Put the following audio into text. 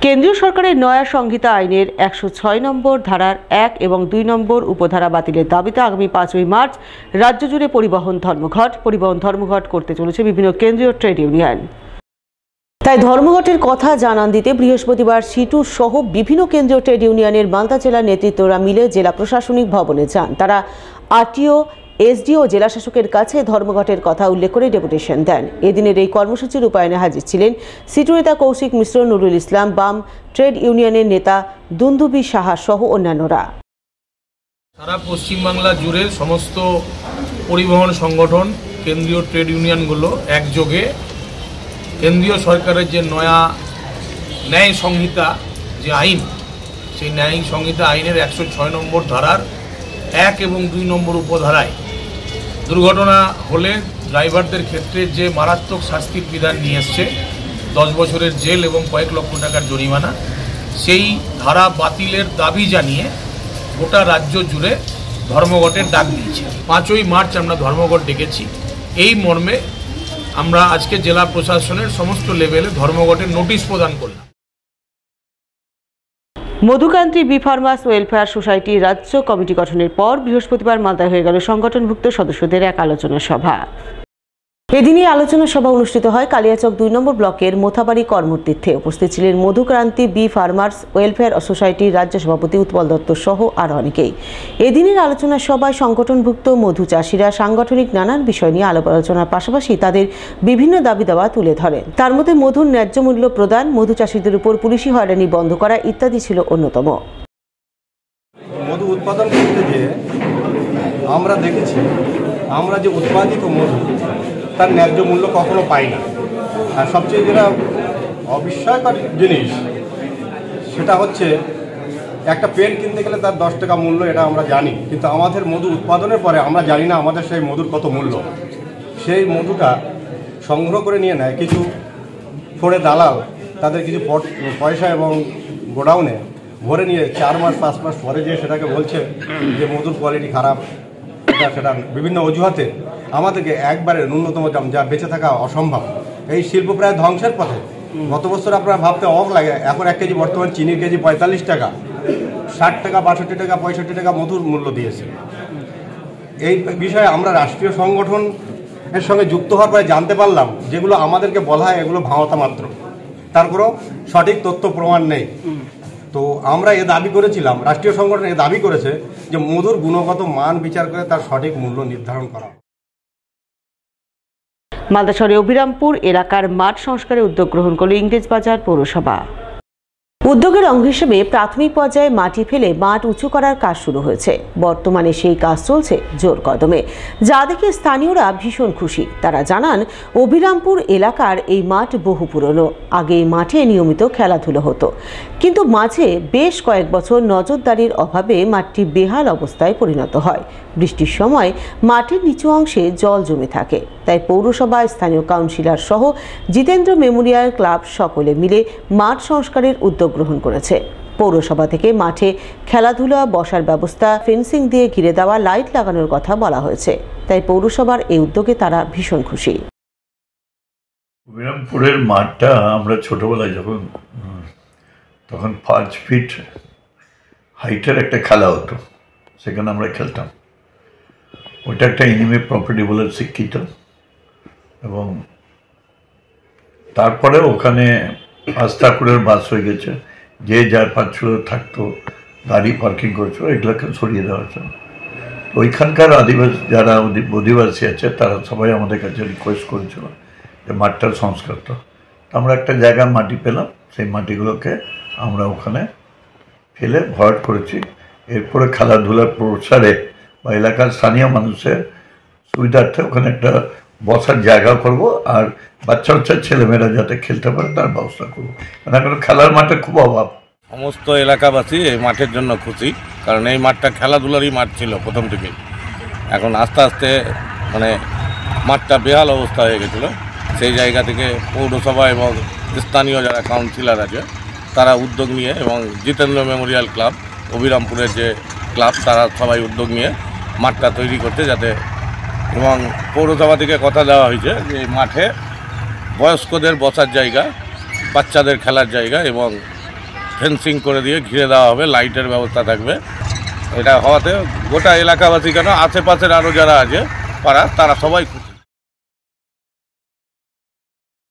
কেন্দ্রীয় সরকারের নয়া সংহিতা আইনের ১০৬ নম্বর ধারার ১ এবং ২ নম্বর উপধারা বাতিলের দাবিতে আগামী ৫ই মার্চ রাজ্য জুড়ে পরিবহন ধর্মঘট করতে চলেছে বিভিন্ন কেন্দ্রীয় ট্রেড ইউনিয়ন। তাই ধর্মঘটের কথা জানান দিতে বৃহস্পতিবার সিটু সহ বিভিন্ন কেন্দ্রীয় ট্রেড ইউনিয়নের মালদা জেলার নেতৃত্বরা মিলে জেলা প্রশাসনিক ভবনে যান। তারা আরটিও, এসডিও ও জেলা শাসকের কাছে ধর্মঘটের কথা উল্লেখ করে ডেপুটেশন দেন। এদিনের এই কর্মসূচির রূপায়ণে হাজির ছিলেন সিটু নেতা কৌশিক মিশ্র, নুরুল ইসলাম, বাম ট্রেড ইউনিয়নের নেতা দুন্দুবি সাহা সহ অন্যান্যরা। সারা পশ্চিমবাংলা জুড়ে সমস্ত পরিবহন সংগঠন, কেন্দ্রীয় ট্রেড ইউনিয়নগুলো একযোগে কেন্দ্রীয় সরকারের যে নয়া ন্যায় সংহিতা যে আইন, সেই ন্যায় সংহিতা আইনের ১০৬ নম্বর ধারার ১ এবং ২ নম্বর উপধারায় দুর্ঘটনা হলে ড্রাইভারদের ক্ষেত্রে যে মারাত্মক শাস্তির বিধান নিয়ে এসছে, 10 বছরের জেল এবং কয়েক লক্ষ টাকার জরিমানা, সেই ধারা বাতিলের দাবি জানিয়ে গোটা রাজ্য জুড়ে ধর্মঘটের ডাক দিয়েছে। ৫ই মার্চ আমরা ধর্মঘট ডেকেছি। এই মর্মে আমরা আজকে জেলা প্রশাসনের সমস্ত লেভেলে ধর্মঘটের নোটিশ প্রদান করলাম। মধুকান্তি বি ফার্মার্স ওয়েলফেয়ার সোসাইটি রাজ্য কমিটি গঠনের পর বৃহস্পতিবার মালদায় হয়ে গেল সংগঠনভুক্ত সদস্যদের এক আলোচনা সভা। এদিনই আলোচনা সভা অনুষ্ঠিত হয় কালিয়াচক ২ নম্বর ব্লকের মোথাবাড়ি কর্মতীর্থে। উপস্থিত ছিলেন মধুক্রান্তি বি ফার্মার্স ওয়েলফেয়ার সোসাইটির রাজ্য সভাপতি উৎপল দত্ত সহ আরও অনেকেই। এদিনের আলোচনা সভায় সংগঠনভুক্ত মধু চাষিরা সাংগঠনিক নানান বিষয় নিয়ে আলাপ আলোচনার পাশাপাশি তাদের বিভিন্ন দাবি দাওয়া তুলে ধরেন। তার মধ্যে মধুর ন্যায্য মূল্য প্রদান, মধু চাষিদের উপর পুলিশি হয়রানি বন্ধ করা ইত্যাদি ছিল অন্যতম। মধু উৎপাদন করতে গিয়ে আমরা দেখেছি, আমরা যে উৎপাদিত মধু তার ন্যায্য মূল্য কখনো পাই না। আর সবচেয়ে যেটা অবিস্ময়কর জিনিস সেটা হচ্ছে একটা পেন কিনতে গেলে তার 10 টাকা মূল্য, এটা আমরা জানি, কিন্তু আমাদের মধু উৎপাদনের পরে আমরা জানি না আমাদের সেই মধুর কত মূল্য। সেই মধুটা সংগ্রহ করে নিয়ে নেয় কিছু ফোড়ে দালাল, তাদের কিছু পয়সা এবং গোডাউনে ভরে নিয়ে 4 মাস 5 মাস পরে যেয়ে সেটাকে বলছে যে মধুর কোয়ালিটি খারাপ, সেটা বিভিন্ন অজুহাতে আমাদেরকে একবারে ন্যূনতম দাম যা বেঁচে থাকা অসম্ভব। এই শিল্প প্রায় ধ্বংসের পথে। গত বছর আপনারা ভাবতে অবাক লাগে, এখন 1 কেজি বর্তমান চিনির কেজি 45 টাকা, 60 টাকা, 62 টাকা, 65 টাকা মধুর মূল্য দিয়েছে। এই বিষয়ে আমরা রাষ্ট্রীয় সংগঠনের সঙ্গে যুক্ত হওয়ার পরে জানতে পারলাম যেগুলো আমাদেরকে বলা হয় এগুলো ভাওতা মাত্র, তার কোনো সঠিক তথ্য প্রমাণ নেই। তো আমরা এ দাবি করেছিলাম, রাষ্ট্রীয় সংগঠন এ দাবি করেছে যে মধুর গুণগত মান বিচার করে তার সঠিক মূল্য নির্ধারণ করা। মালদা শহরে অভিরামপুর এলাকার মাঠ সংস্কারে উদ্যোগ গ্রহণ করল ইংরেজবাজার পৌরসভা। উদ্যোগের অঙ্গ হিসেবে প্রাথমিক পর্যায়ে মাটি ফেলে মাঠ উঁচু করার কাজ শুরু হয়েছে। বর্তমানে সেই কাজ চলছে জোর কদমে, যা দেখে স্থানীয়রা ভীষণ খুশি। তারা জানান, অভিরামপুর এলাকার এই মাঠ বহু পুরনো। আগে এই মাঠে নিয়মিত খেলাধুলো হতো, কিন্তু মাঝে বেশ কয়েক বছর নজরদারির অভাবে মাঠটি বেহাল অবস্থায় পরিণত হয়। বৃষ্টির সময় মাঠের নিচু অংশে জল জমে থাকে। তাই পৌরসভা, স্থানীয় কাউন্সিলর সহ জিতেন্দ্র মেমোরিয়াল ক্লাব সকলে মিলে মাঠ সংস্কারের উদ্যোগ গ্রহণ করেছে। পৌরসভা থেকে মাঠে খেলাধুলা, বসার ব্যবস্থা, ফেন্সিং দিয়ে ঘিরে দেওয়া, লাইট লাগানোর কথা বলা হয়েছে। তাই পৌরসভার এই উদ্যোগে তারা ভীষণ খুশি। অভিরামপুরের মাঠটা আমরা ছোটবেলায় তখন 5 ফিট হাইটের একটা খেলা হতো, সেখানে আমরা খেলতাম। ওইটা একটা এনিমে প্রপার্টি বলে শিক্ষিত, এবং তারপরে ওখানে আস্তাকুরের বাস হয়ে গেছে। যে যার 5 থাকতো, গাড়ি পার্কিং করছিল, এগুলোকে সরিয়ে দেওয়া হচ্ছে। ওইখানকার আদিবাসী যারা অধিবাসী আছে তারা সবাই আমাদের কাছে রিকোয়েস্ট করেছিল যে মাঠটার সংস্কার। তো আমরা একটা জায়গায় মাটি পেলাম, সেই মাটিগুলোকে আমরা ওখানে ফেলে ভরাট করেছি। এরপরে খেলাধুলার প্রসারে বা এলাকার স্থানীয় মানুষের সুবিধার্থে ওখানে একটা বসার জায়গা করব, আর বাচ্চা ছেলেমেয়েরা যাতে খেলতে পারে তার ব্যবস্থা করবো। মানে এখন খেলার মাঠের খুব অভাব। সমস্ত এলাকাবাসী এই মাঠের জন্য খুশি, কারণ এই মাঠটা খেলাধুলারই মাঠ ছিল প্রথম থেকে। এখন আস্তে আস্তে মাঠটা বেহাল অবস্থা হয়ে গেছিলো। সেই জায়গা থেকে পৌরসভা এবং স্থানীয় যারা কাউন্সিলর আছে তারা উদ্যোগ নিয়ে, এবং জিতেন্দ্র মেমোরিয়াল ক্লাব, অভিরামপুরের যে ক্লাব, তারা সবাই উদ্যোগ নিয়ে মাঠটা তৈরি করতে, যাতে, এবং পৌরসভা থেকে কথা দেওয়া হয়েছে যে মাঠে বয়স্কদের বসার জায়গা, বাচ্চাদের খেলার জায়গা এবং ফেন্সিং করে দিয়ে ঘিরে দেওয়া হবে, লাইটের ব্যবস্থা থাকবে। এটা হওয়াতে গোটা এলাকাবাসী কেন আশেপাশের আরও যারা আছে পাড়া তারা সবাই খুশি।